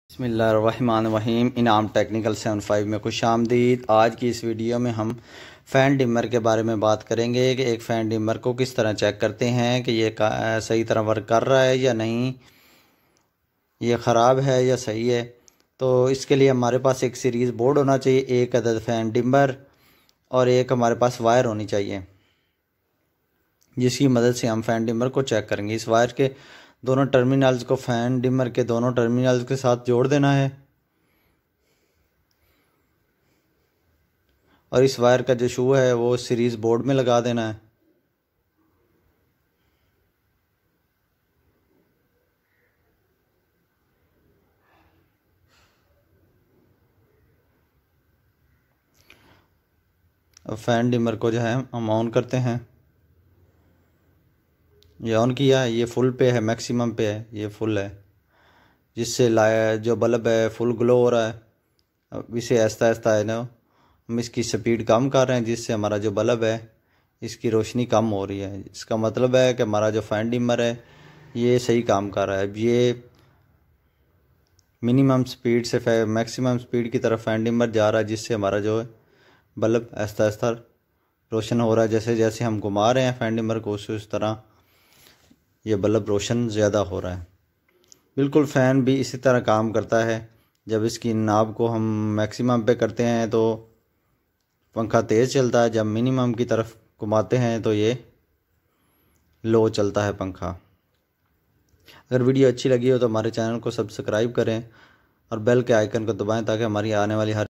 बिस्मिल्लाहिर्रहमानिर्रहीम। इनाम टेक्निकल 75 में खुश आमदीद। आज की इस वीडियो में हम फ़ैन डिमर के बारे में बात करेंगे कि एक फ़ैन डिमर को किस तरह चेक करते हैं कि ये सही तरह वर्क कर रहा है या नहीं, ये ख़राब है या सही है। तो इसके लिए हमारे पास एक सीरीज़ बोर्ड होना चाहिए, एक अदद फ़ैन डिमर और एक हमारे पास वायर होनी चाहिए, जिसकी मदद से हम फ़ैन डिमर को चेक करेंगे। इस वायर के दोनों टर्मिनल्स को फ़ैन डिमर के दोनों टर्मिनल्स के साथ जोड़ देना है और इस वायर का जो शू है वो सीरीज़ बोर्ड में लगा देना है। अब फ़ैन डिमर को जो है हम ऑन करते हैं। ये ऑन किया, ये फुल पे है, मैक्सिमम पे है, ये फुल है, जिससे जो बल्ब है फुल ग्लो हो रहा है। अब इसे आहिस्ता आहिस्ता है ना हम इसकी स्पीड कम कर रहे हैं, जिससे हमारा जो बल्ब है इसकी रोशनी कम हो रही है। इसका मतलब है कि हमारा जो फ़ैन डिमर है ये सही काम कर रहा है। अब ये मिनिमम स्पीड से मैक्सिमम स्पीड की तरफ फ़ैन डिमर जा रहा है, जिससे हमारा जो है बल्ब आहिस्ता आहिस्ता रोशन हो रहा है। जैसे जैसे हम घुमा रहे हैं फ़ैन डिमर को उस तरह ये बल्ब रोशन ज़्यादा हो रहा है। बिल्कुल फ़ैन भी इसी तरह काम करता है। जब इसकी नाब को हम मैक्सिमम पे करते हैं तो पंखा तेज़ चलता है, जब मिनिमम की तरफ घुमाते हैं तो ये लो चलता है पंखा। अगर वीडियो अच्छी लगी हो तो हमारे चैनल को सब्सक्राइब करें और बेल के आइकन को दबाएं ताकि हमारी आने वाली हर